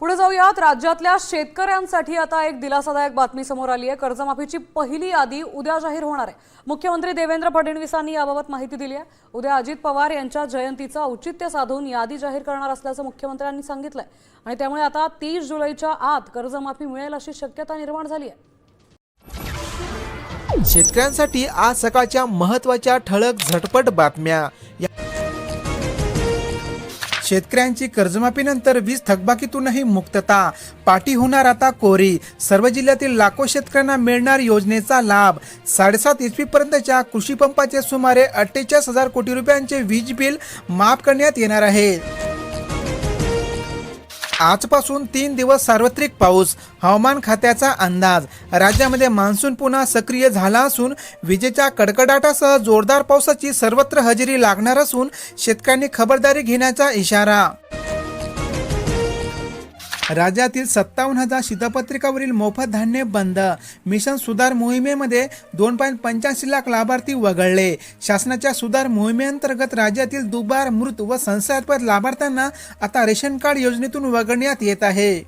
पुढे जाऊयात। राज्यातल्या शेतकऱ्यांसाठी आता एक दिलासादायक बातमी समोर आली आहे। कर्जमाफीची पहिली यादी उद्या जाहीर होणार आहे। मुख्यमंत्री देवेंद्र फडणवीसांनी याबाबत माहिती दिली आहे। उद्या अजित पवार यांच्या जयंतीचं औचित्य साधून यादी जाहीर करणार असल्याचं मुख्यमंत्र्यांनी सांगितलंय आणि त्यामुळे आता 30 जुलैच्या आत कर्जमाफी मिळेल अशी शक्यता निर्माण झाली आहे। शेतकऱ्यांसाठी आज सकाळच्या महत्त्वाच्या ठळक झटपट बातम्या। शेतकऱ्यांची कर्जमाफीनंतर वीज थकबाकीतूनही मुक्तता, पाटी होणार आता कोरी। सर्व जिल्ह्यातील लाखो शेतकऱ्यांना मिळणार योजनेचा लाभ। 7.5 HP पर्यंतच्या कृषी पंपाचे सुमारे 48,000 कोटी रुपयांचे वीज बिल माफ करण्यात येणार आहे। आजपासून 3 दिवस सार्वत्रिक पाऊस, हवामान खात्याचा अंदाज। राज्यामध्ये मान्सून पुन्हा सक्रिय झाला असून विजेच्या कडकडाटासह जोरदार पावसाची सर्वत्र हजेरी लागणार असून शेतकऱ्यांनी खबरदारी घेण्याचा इशारा। राज्यातील 57,000 शिधापत्रिकावरील मोफत धान्य बंद। मिशन सुधार मोहिमेमध्ये 2.85 लाख लाभार्थी वगळले। शासनाच्या सुधार मोहिमेअंतर्गत राज्यातील दुबार, मृत व संशयास्पद लाभार्थ्यांना आता रेशन कार्ड योजनेतून वगळण्यात येत आहे।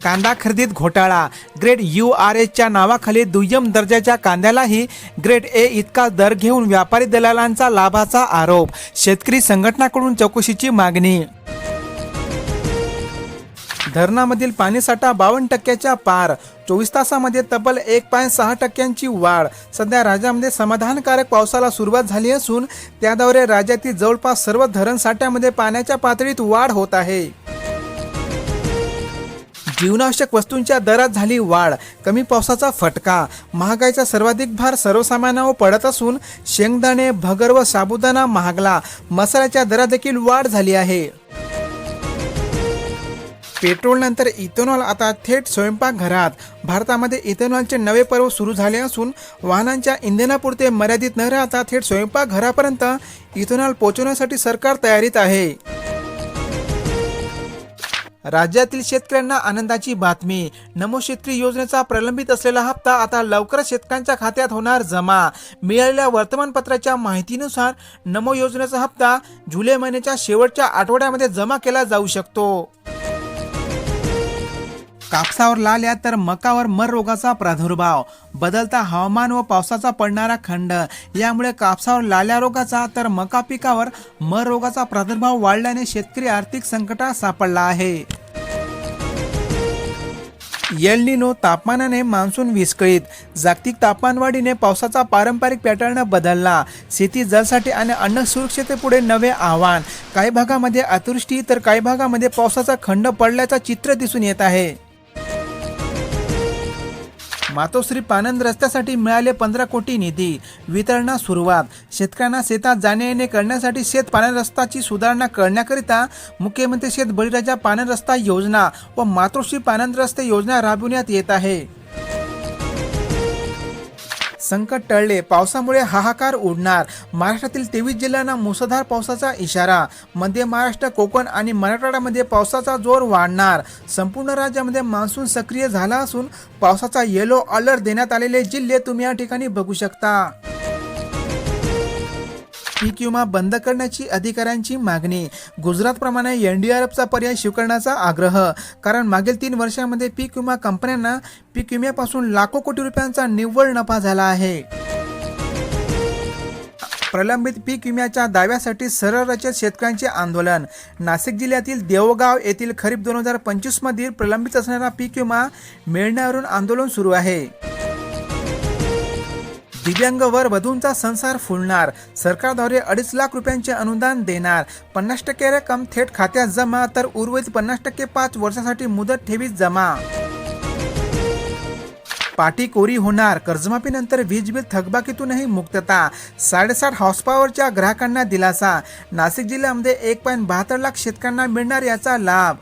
कांदा खरेदीत घोटाळा। ग्रेड URSच्या नावाखाली दुय्यम दर्जाच्या कांद्यालाही ग्रेड A इतका दर घेऊन व्यापारी दलालांचा लाभाचा आरोप। शेतकरी संघटनाकडून चौकशीची मागणी। धरणामधील पाणीसाठा 52% पार। 24 तासामध्ये तब्बल 1.6% वाढ। सध्या राज्यामध्ये समाधानकारक पावसाला सुरुवात झाली असून त्याद्वारे राज्यातील जवळपास सर्व धरण साठ्यामध्ये पाण्याच्या पातळीत वाढ होत आहे। जीवनावश्यक वस्तूंच्या दरात झाली वाढ। कमी पावसाचा फटका। महागाईचा सर्वाधिक भार सर्वसामान्यांवर पडत असून शेंगदाणे, भगर व साबुदाणा महागला। मसाल्याच्या दरात देखील वाढ झाली आहे। पेट्रोलनंतर इथेनॉल आता थेट स्वयंपाकघरात। भारतामध्ये इथेनॉलचे नवे पर्व सुरू झाले असून वाहनांच्या इंधनापुरते मर्यादित न राहता थेट स्वयंपाकघरापर्यंत इथेनॉल पोहोचवण्यासाठी सरकार तयारीत आहे। राज्यातील शेतकऱ्यांना आनंदाची बातमी। नमो शेतकरी योजनेचा प्रलंबित असलेला हप्ता आता लवकरच शेतकऱ्यांच्या खात्यात होणार जमा। मिळालेल्या वर्तमानपत्राच्या माहितीनुसार नमो योजनेचा हप्ता जुलै महिन्याच्या शेवटच्या आठवड्यामध्ये जमा केला जाऊ शकतो। कापसावर लाल्या तर मकावर मर रोगाचा प्रादुर्भाव। बदलता हवामान व पावसाचा पडणारा खंड यामुळे कापसावर लाल्या रोगाचा तर मका पिकावर मर रोगाचा प्रादुर्भाव वाढल्याने शेतकरी आर्थिक संकटात सापडला आहे। एल निनो तापमानाने मान्सून विस्कळीत। जागतिक तापमानवाढीने पावसाचा पारंपरिक पॅटर्न बदलला। शेती, जलसाठे आणि अन्न सुरक्षिततेपुढे नवे आव्हान। काही भागामध्ये अतिवृष्टी तर काही भागामध्ये पावसाचा खंड पडल्याचा चित्र दिसून येत आहे। मातोश्री पानंद रस्त्यासाठी मिळाले 15 कोटी निधी। वितरणास सुरुवात। शेतकऱ्यांना शेतात जाणे येणे करण्यासाठी शेत पानंद रस्त्याची सुधारणा करण्याकरिता मुख्यमंत्री शेत बळीराजा पानंद रस्ता योजना व मातोश्री पानंद रस्ते योजना राबविण्यात येत आहे। संकट टळले, पावसामुळे हाहाकार उडणार। महाराष्ट्रातील 23 जिल्ह्यांना मुसळधार पावसाचा इशारा। मध्य महाराष्ट्र, कोकण आणि मराठवाड्यामध्ये पावसाचा जोर वाढणार। संपूर्ण राज्यामध्ये मान्सून सक्रिय झाला असून पावसाचा येलो अलर्ट देण्यात आलेले जिल्हे तुम्ही या ठिकाणी बघू शकता। पीक विमा बंद करण्याची अधिकाऱ्यांची मागणी। गुजरातप्रमाणे NDRFचा पर्याय स्वीकारण्याचा आग्रह। कारण मागील 3 वर्षांमध्ये पीक विमा कंपन्यांना पीक विम्यापासून लाखो कोटी रुपयांचा निव्वळ नफा झाला आहे। प्रलंबित पीक विम्याच्या दाव्यासाठी सरळ रचत शेतकऱ्यांचे आंदोलन। नाशिक जिल्ह्यातील देवगाव येथील खरीप 2025 मधील प्रलंबित असणारा पीक विमा मिळण्यावरून आंदोलन सुरू आहे। दिव्यांग वर वधूंचा संसार फुलणार। सरकारद्वारे 2.5 लाख रुपयांचे अनुदान देणार। 50% रक्कम थेट खात्यात जमा तर उर्वरित 50% 5 वर्षासाठी मुदत ठेवीत जमा। पाटी कोरी होणार। कर्जमाफीनंतर वीज बिल थकबाकीतूनही मुक्तता। 7.5 हॉर्स पॉवरच्या ग्राहकांना दिलासा। नाशिक जिल्ह्यामध्ये 1.72 लाख शेतकऱ्यांना मिळणार याचा लाभ।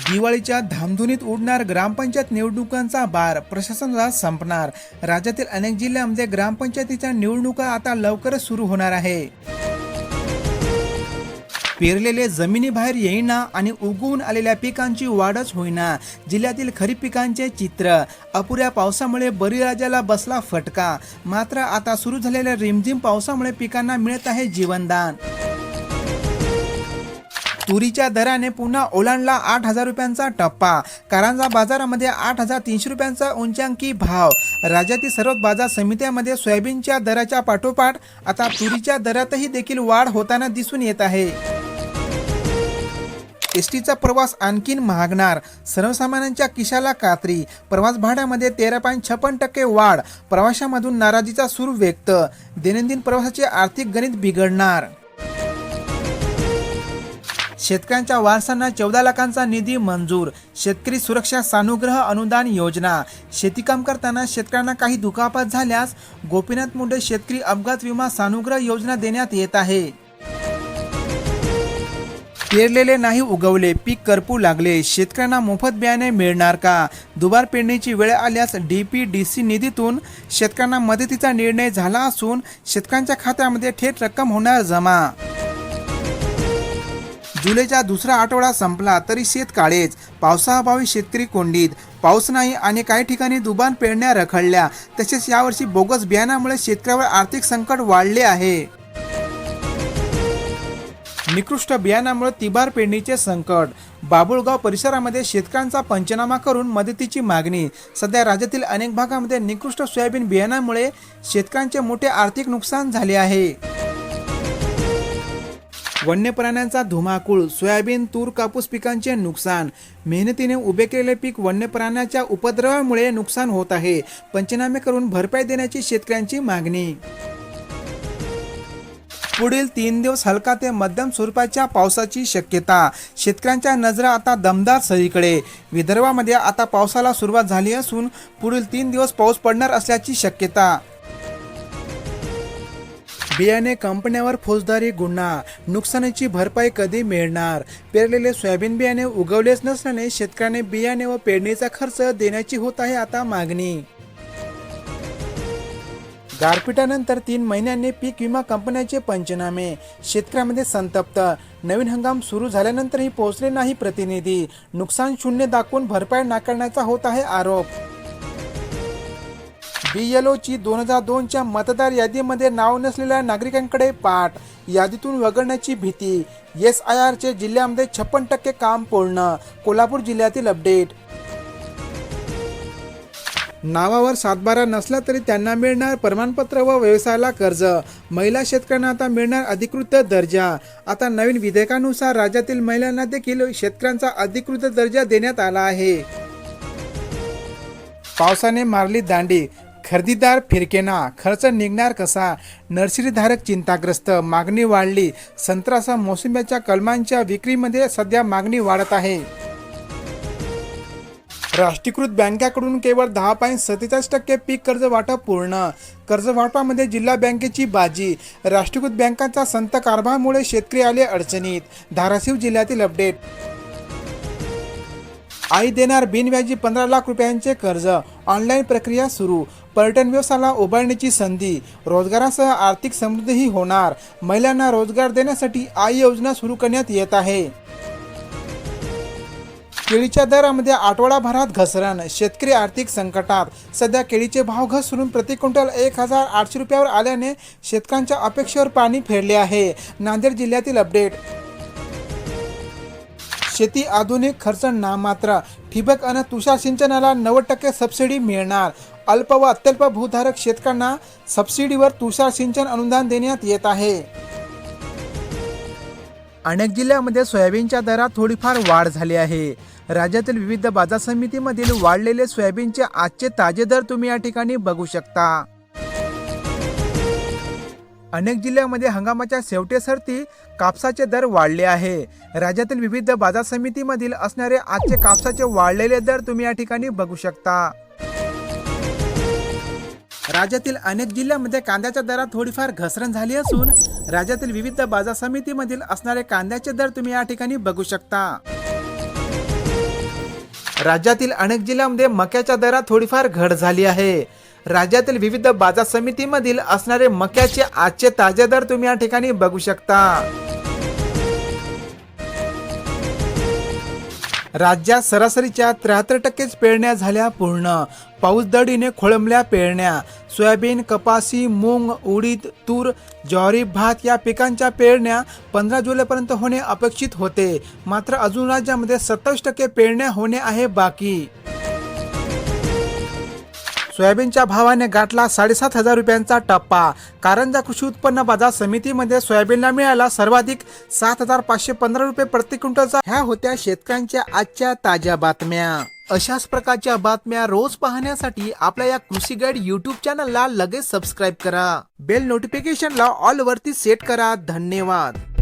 दिवाळीच्या धामधुनीत उडणार ग्रामपंचायत निवडणुकांचा बार। प्रशासनाला संपणार। राज्यातील अनेक जिल्ह्यांमध्ये ग्रामपंचायतीच्या निवडणुका आता लवकरच सुरू होणार आहे। पेरलेले जमिनीबाहेर येईना आणि उगवून आलेल्या पिकांची वाढच होईना। जिल्ह्यातील खरीप पिकांचे चित्र। अपुऱ्या पावसामुळे बळीराजाला बसला फटका। मात्र आता सुरू झालेल्या रिमझिम पावसामुळे पिकांना मिळत आहे जीवनदान। तुरीच्या दराने पुन्हा ओलांडला 8,000 रुपयांचा टप्पा. कारंजा बाजारामध्ये 8,300 रुपयांचा उच्चांकी भाव. राज्यातील सर्व बाजार समित्यांमध्ये सोयाबीनच्या दराच्या पाठोपाठ आता तुरीच्या दरातही देखील वाढ होताना दिसून येत आहे. एसटीचा प्रवास आणखीन महागणार, सर्वसामान्यांच्या खिशाला कात्री. प्रवास भाड्यामध्ये 13.56% वाढ. प्रवाशांमधून नाराजीचा सूर व्यक्त. दैनंदिन प्रवासाचे आर्थिक गणित बिघडणार. शेतकऱ्यांच्या वारसांना 14 लाखांचा निधी मंजूर. शेतकरी सुरक्षा सानुग्रह अनुदान योजना. शेतीकाम करताना शेतकऱ्यांना काही दुखापत झाल्यास गोपीनाथ मुंडे शेतकरी अपघात विमा सानुग्रह योजना देण्यात येत आहे. पेरलेले नाही उगवले, पीक करपू लागले, शेतकऱ्यांना मोफत बियाणे मिळणार का? दुबार पेरणीची वेळ आल्यास DPDC निधीतून शेतकऱ्यांना मदतीचा निर्णय झाला असून शेतकऱ्यांच्या खात्यामध्ये थेट रक्कम होणार जमा. जुलैचा दुसरा आठवडा संपला तरी शेत काळेच. पावसाअभावी शेतकरी कोंडीत. पाऊस नाही आणि काही ठिकाणी दुबार पेरण्या रखडल्या. तसेच यावर्षी बोगस बियाण्यामुळे शेतकऱ्यावर आर्थिक संकट वाढले आहे. निकृष्ट बियाणामुळे तिबार पेरणीचे संकट. बाबुळगाव परिसरामध्ये शेतकऱ्यांचा पंचनामा करून मदतीची मागणी. सध्या राज्यातील अनेक भागामध्ये निकृष्ट सोयाबीन बियाणामुळे शेतकऱ्यांचे मोठे आर्थिक नुकसान झाले आहे. वन्य प्राण्यांचा धुमाकूळ. सोयाबीन, तूर, कापूस पिकांचे नुकसान. मेहनतीने उभे केलेले पीक वन्य प्राण्यांच्या उपद्रवामुळे नुकसान होत आहे. पंचनामे करून भरपाई देण्याची शेतकऱ्यांची मागणी. पुढील 3 दिवस हलका ते मध्यम स्वरूपाच्या पावसाची शक्यता. शेतकऱ्यांच्या नजरा आता दमदार सरीकडे. विदर्भामध्ये आता पावसाला सुरुवात झाली असून पुढील 3 दिवस पाऊस पडणार असल्याची शक्यता. बियाणे कंपन्यावर फौजदारी गुन्हा. नुकसानीची भरपाई कधी मिळणार? पेरलेले सोयाबीन बियाणे उगवलेच नसल्याने शेतकऱ्याने बियाणे व पेरणीचा खर्च देण्याची होत आहे आता मागणी. गारपिटानंतर 3 महिन्यांनी पीक विमा कंपन्यांचे पंचनामे. शेतकऱ्यांमध्ये संतप्त. नवीन हंगाम सुरू झाल्यानंतरही पोहोचले नाही प्रतिनिधी. नुकसान शून्य दाखवून भरपाई नाकारण्याचा होत आहे आरोप. BLOची 2002च्या मतदार यादीमध्ये नाव नसलेल्या नागरिकांकडे पाठ. यादीतून वगळण्याची भीती. SIRचे जिल्ह्यामध्ये 56% काम पूर्ण. कोल्हापूर जिल्ह्यातील अपडेट. नावावर 7/12 नसला तरी त्यांना मिळणार प्रमाणपत्र व व्यवसायाला कर्ज. महिला शेतकऱ्यांना आता मिळणार अधिकृत दर्जा. आता नवीन विधेयकानुसार राज्यातील महिलांना देखील शेतकऱ्यांचा अधिकृत दर्जा देण्यात आला आहे. पावसाने मारली दांडी. खरेदीदार फिरकेना. खर्च निघणार कसा? नर्सरीधारक चिंताग्रस्त. मागणी वाढली. संत्र्यासह मोसंब्याच्या कलमांच्या विक्रीमध्ये सध्या मागणी वाढत आहे. राष्ट्रीयकृत बँकेकडून केवळ 10.47% पीक कर्ज वाटप पूर्ण. कर्ज वाटपामध्ये जिल्हा बँकेची बाजी. राष्ट्रीयकृत बँकांचा संत कारभारामुळे शेतकरी आले अडचणीत. धाराशिव जिल्ह्यातील अपडेट. आई देणार बिनव्याजी 15 लाख रुपयांचे कर्ज. ऑनलाईन प्रक्रिया सुरू. पर्यटन व्यवसायाला उभारण्याची संधी. रोजगारासह आर्थिक समृद्धीही होणार. महिलांना रोजगार देण्यासाठी आई योजना सुरू करण्यात येत आहे. केळीच्या दरामध्ये आठवडाभरात घसरण. शेतकरी आर्थिक संकटात. सध्या केळीचे भाव घसरून प्रति क्विंटल 1,800 रुपयावर आल्याने शेतकऱ्यांच्या अपेक्षेवर पाणी फेरले आहे. नांदेड जिल्ह्यातील अपडेट. शेती आधुनिक, खर्च नामात्र. ठिबक आणि तुषार सिंचनाला 90% सबसिडी मिळणार. अल्प व अत्यल्प भूधारक शेतकऱ्यांना सबसिडीवर तुषार सिंचन अनुदान देण्यात येत आहे. अनेक जिल्ह्यांमध्ये सोयाबीनच्या दरात थोडीफार वाढ झाली आहे. राज्यातील विविध बाजार समितीमधील वाढलेले सोयाबीनचे आजचे ताजे दर तुम्ही या ठिकाणी बघू शकता. अनेक जिल्ह्यांमध्ये हंगामाच्या शेवटसरती कापसाचे दर वाढले आहे. राज्यातील विविध बाजार समितीमधील असणारे आजचे कापसाचे वाढलेले दर तुम्ही या ठिकाणी बघू शकता. राज्यातील अनेक जिल्ह्यांमध्ये कांद्याच्या दरात थोडीफार घसरण झाली असून राज्यातील विविध बाजार समितीमधील असणारे कांद्याचे दर तुम्ही या ठिकाणी बघू शकता. राज्यातील अनेक जिल्ह्यांमध्ये मक्याच्या दरात थोडीफार घट झाली आहे. राज्यातील विविध बाजार समितीमधील असणारे मक्याचे आजचे ताजे दर तुम्ही या ठिकाणी बघू शकता. राज्यात सरासरीच्या 73% पेरण्या झाल्या पूर्ण. पाऊस दडीने खोळंबल्या पेरण्या. सोयाबीन, कपासी, मूग, उडीद, तूर, ज्वारी, भात या पिकांच्या पेरण्या 15 जुलैपर्यंत होणे अपेक्षित होते. मात्र अजून राज्यामध्ये 27% पेरण्या होणे आहे बाकी. सोयाबीनच्या भावाने गाठला 7,500 रुपयांचा टप्पा. कारंजा कृषी उत्पन्न बाजार समितीमध्ये सोयाबीनला मिळाला सर्वाधिक 7,515 रुपये प्रति क्विंटलचा. ह्या होत्या शेतकऱ्यांच्या आजच्या ताज्या बातम्या. अशाच प्रकारच्या बातम्या रोज पाहण्यासाठी आपल्या या कृषी गाईड YouTube चॅनलला लगेच सबस्क्राईब करा. बेल नोटिफिकेशनला ऑल वरती सेट करा. धन्यवाद.